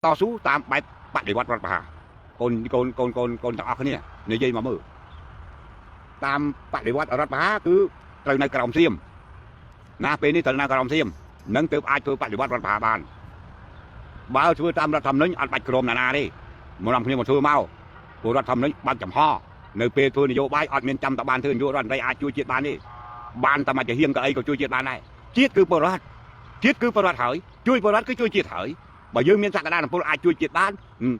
ต่อสู้ตามបែបបដិវត្តរដ្ឋប្រហារកូនទាំងអស់គ្នានិយាយមកមើលតាមបដិវត្តរដ្ឋប្រហារគឺត្រូវនៅក្រោមសៀមណាពេលនេះត្រូវនៅក្រោមសៀមនឹងទើបអាចធ្វើបដិវត្តរដ្ឋប្រហារបានបើធ្វើតាមរដ្ឋធម្មនុញ្ញអត់បាច់ក្រមណាទេមកនាំគ្នាមកធ្វើមកពលរដ្ឋធម្មនុញ្ញបាត់ចំហនៅពេលធ្វើនយោបាយអត់មានចាំតបានធ្វើនយោបាយរដ្ឋមន្ត្រីអាចជួយជាតិបានទេបានតែមកជាហៀងក៏អីក៏ជួយជាតិបានដែរជាតិគឺពលរដ្ឋជាតិគឺពលរដ្ឋហើយជួយពលរដ្ឋគឺជួយជាតិហើយបើយើងមានសក្តានុពលអាចជួយជាតិបាន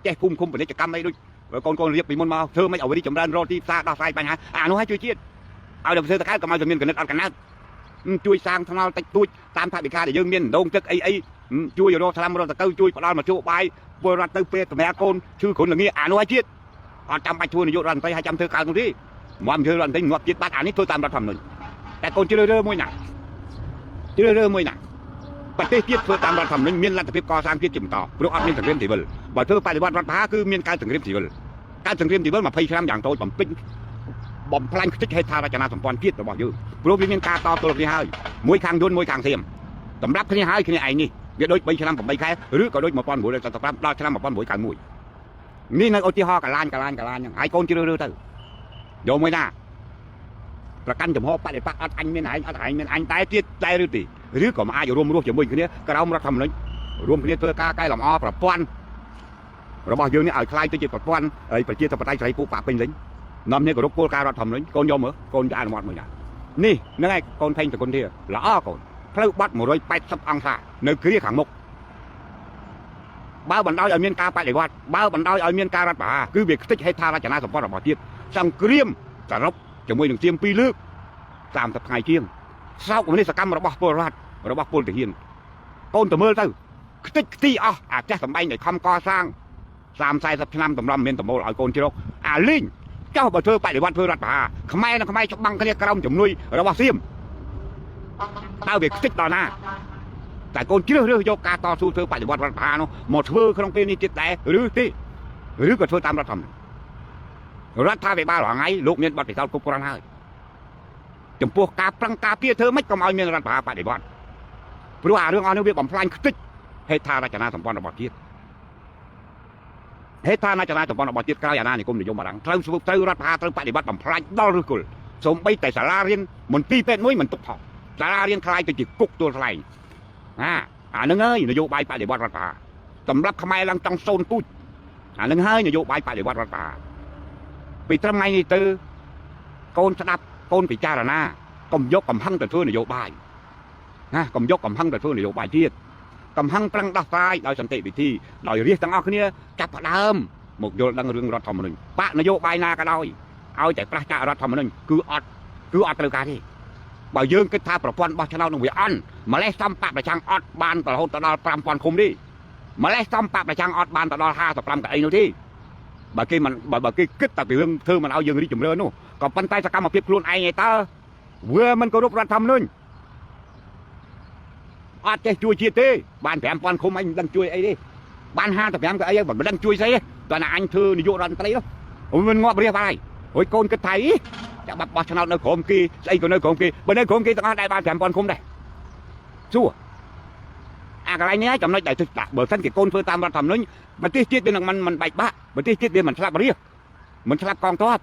ចេះភូមិឃុំពាណិជ្ជកម្មអីដូចកូនរៀបពីមុនមកធ្វើមិនឲ្យរីកចម្រើនរកទីផ្សារដោះស្រាយបញ្ហាអានោះឲ្យជួយជាតិឲ្យដល់ប្រទេសតកែកុំឲ្យតែមានកណិតអត់កណិតជួយសាងថ្នល់តិចតួចតាមថវិកាដែលយើងមានដងទឹកអីជួយរកថ្នាំរកតកៅជួយផ្ដល់មកជួបាយពលរដ្ឋទៅពេលតម្រាកូនឈឺគ្រុនល្ងាអានោះឲ្យជាតិអត់ចាំបាច់ធ្វើនយោបាយរដ្ឋមន្ត្រីឲ្យចាំធ្វើកើតនោះទេមកធ្វើរដ្ឋមន្ត្រីងាប់ជាតិបាត់អានេះធ្វើតាមរដ្ឋធម្មនុញ្ញតែកូនជ្រើសរើសមួយណាប្រទេសជាតិធ្វើតាមរដ្ឋធម្មនុញ្ញមានលទ្ធភាពកសាងជាតិជាបន្តព្រោះអត់មានសង្គ្រាមស៊ីវិលបើធ្វើបដិវត្តរដ្ឋប្រហារគឺមានការសង្គ្រាមស៊ីវិលការសង្គ្រាមស៊ីវិល20ឆ្នាំយ៉ាងតូចបំពេញបំផ្លាញខ្ទេចហេដ្ឋារចនាសម្ព័ន្ធជាតិរបស់យើងព្រោះវាមានការតទល់គ្នាហើយមួយខាងយួនមួយខាងសៀមសម្រាប់គ្នាហើយគ្នាឯងនេះវាដូច3ឆ្នាំ8ខែឬក៏ដូច1975ដល់ឆ្នាំ1991នេះនៅឧទាហរណ៍កលាញហ្នឹងហើយកូនជ្រើសរើសទៅយកមួយណាប្រកាន់ចំហបដិបត្តិអត់អញមានឯងអត់ឯងមានអញតែទៀតតែឬទេឬក៏មិនអាចរួមរស់ជាមួយគ្នាក្រោមរដ្ឋធម្មនុញ្ញរួមគ្នាធ្វើការកែលម្អប្រព័ន្ធរបស់យើងនេះឲ្យคล้ายទៅជាប្រព័ន្ធហើយប្រជាធិបតេយ្យសេរីពូប៉ាពេញលេញនាំគ្នាគោរពគោលការណ៍រដ្ឋធម្មនុញ្ញកូនយកមើលកូនจะអនុវត្តមួយណានេះហ្នឹងឯងកូនថេងតគុណធាល្អកូនផ្លូវបាត់180អង្សានៅគ្រាខាងមុខបើបណ្ដោយឲ្យមានការបដិវត្តបើបណ្ដោយឲ្យមានការរដ្ឋប្រហារគឺវាខ្ទេចហេដ្ឋារចនាសម្ព័ន្ធរបស់ជាតិសង្គ្រាមសរុបជាមួយនឹងសៀម2លើក30ថ្ងៃជាងសោកនេះសកម្មរបស់ពលរដ្ឋរបស់ពលទាហានកូនទៅមើលទៅខ្ទេចខ្ទីអស់អាចេះសម្បែងឲ្យខំកសាង30-40ឆ្នាំតម្រាំមានតម្រូលឲ្យកូនជ្រកអាលីងចោះបើធ្វើបដិវត្តធ្វើរដ្ឋប្រហារខ្មែរនិងខ្មែរច្បាំងគ្នាក្រោមជំនួយរបស់សៀមតើវាខ្ទេចដល់ណាតែកូនជ្រើសរើសយកការតស៊ូធ្វើបដិវត្តរដ្ឋប្រហារនោះមកធ្វើក្នុងពេលនេះទៀតដែរឬទេឬក៏ធ្វើតាមរដ្ឋធម្មនុញ្ញរដ្ឋាភិបាលរាល់ថ្ងៃលោកមានបទពិសោធន៍គ្រប់គ្រាន់ហើយចំពោះការប្រឹងការពារធ្វើម៉េចកុំឲ្យមានរដ្ឋប្រហារបដិវត្តព្រោះអារឿងអស់នេះវាបំផ្លាញខ្ទេចហេដ្ឋារចនាសម្ព័ន្ធរបស់ជាតិហេដ្ឋារចនាសម្ព័ន្ធរបស់ជាតិក្រោយអាណានិគមនិយមបារាំងត្រូវរដ្ឋប្រហារត្រូវបដិវត្តបំផ្លាញដល់ឬគល់សូម្បីតែសាលារៀនមន្ទីរពេទ្យមួយមិនទុកផងសាលារៀនខ្លាយទៅជាគុកទួលថ្លែងអានឹងហើយនយោបាយបដិវត្តរដ្ឋប្រហារសម្រាប់ខ្មែរឡើងចង់សូនពូជអានឹងហើយនយោបាយបដិវត្តរដ្ឋប្រហារពីត្រឹមថ្ងៃនេះទៅកូនស្ដាប់កូនពិចារណាកុំយកកំហឹងទៅធ្វើនយោបាយកុំយកកំហឹងទៅធ្វើនយោបាយទៀតកំហឹងប្រឹងដោះស្រាយដោយសន្តិវិធីដោយរាជទាំងអស់គ្នាចាប់ផ្ដើមមកយល់ដឹងរឿងរដ្ឋធម្មនុញ្ញបកនយោបាយណាក៏ដោយឲ្យតែប្រឆាំងរដ្ឋធម្មនុញ្ញគឺអត់ត្រូវការទេបើយើងគិតថាប្រព័ន្ធបោះឆ្នោតនឹងវាអន់ម្លេះសំបកប្រឆាំងអត់បានរហូតដល់5000ឃុំទេម្លេះសំបកប្រឆាំងអត់បានដល់55កៅអីនោះទេបើគេគិតតែពីរឿងធ្វើមិនឲ្យយើងរីកចម្រើននោះក៏ប៉ុន្តែសកម្មភាពខ្លួនឯងឯតើវាមិនគោរពរដ្ឋធម្មនុញ្ញអត់ចេះជួយជាតិទេបាន5000ឃុំអញមិនដឹងជួយអីទេបាន55កៅអីមិនដឹងជួយស្អីទេតើណាអញធ្វើនាយករដ្ឋមន្ត្រីនោះមិនងាប់រាសបាយហើយកូនគិតថាចាំបាត់បោះឆ្នោតនៅក្រោមគេស្អីក៏នៅក្រោមគេបើនៅក្រោមគេទាំងអស់ដែរបាន5000ឃុំដែរសួរអាកន្លែងនេះចំណុចដែលទឹកដាក់បើសិនជាកូនធ្វើតាមរដ្ឋធម្មនុញ្ញប្រទេសជាតិវានឹងមិនបែកបាក់ប្រទេសជាតិវាមិនស្លាប់រាសមិនស្លាប់កងទ័ព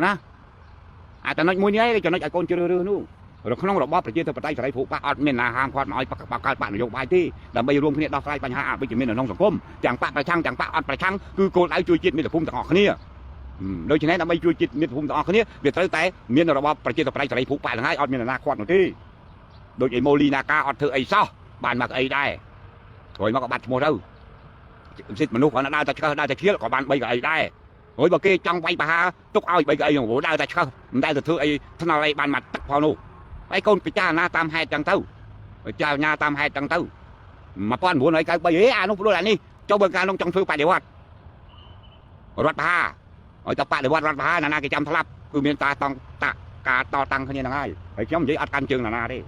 ណាអាចំណុចមួយនេះឯងចំណុចឲ្យកូនជ្រើសរើសនោះក្នុងរបបប្រជាធិបតេយ្យសេរីភូប៉ាអត់មានណាហាមឃាត់មកឲ្យបកកើតបកនយោបាយទេដើម្បីរួមគ្នាដោះស្រាយបញ្ហាអវិជ្ជមាននៅក្នុងសង្គមទាំងបកប្រឆាំងទាំងបកអត់ប្រឆាំងគឺគោលដៅជួយជាតិមាតុភូមិទាំងអស់គ្នាដូច្នេះដើម្បីជួយជាតិមាតុភូមិទាំងអស់គ្នាវាត្រូវតែមានរបបប្រជាធិបតេយ្យសេរីភូប៉ាទាំងហើយអត់មានណាខាត់នោះទេដូចអេម៉ូលីណាកាអត់ធ្វើអីសោះបានមកអីដែររួចមកក៏បាត់ឈ្មោះទៅសិទ្ធិមនុស្សគាត់ដើរតែឆ្កឹះដើរតែឈៀលក៏បាន3កៅអីដែររួចបើគេចង់វាយបហាទុកឲ្យ3កៅអីនោះដើរតែឆ្កឹះមិនដែលទៅធ្វើអីថ្នល់អីបានមកទឹកផងនោះហើយកូនពិចារណាតាមហេតុចឹងទៅពិចារណាតាមហេតុចឹងទៅ1993អានោះព្រោះអានេះចុះបើការនោះចង់ធ្វើបដិវត្តរដ្ឋប្រហារឲ្យតែបដិវត្តរដ្ឋប្រហារណាគេចាំស្លាប់គឺមានការតតាំងគ្នាហ្នឹងហើយខ្ញុំនិយាយអត់កាន់ជើងណាទេ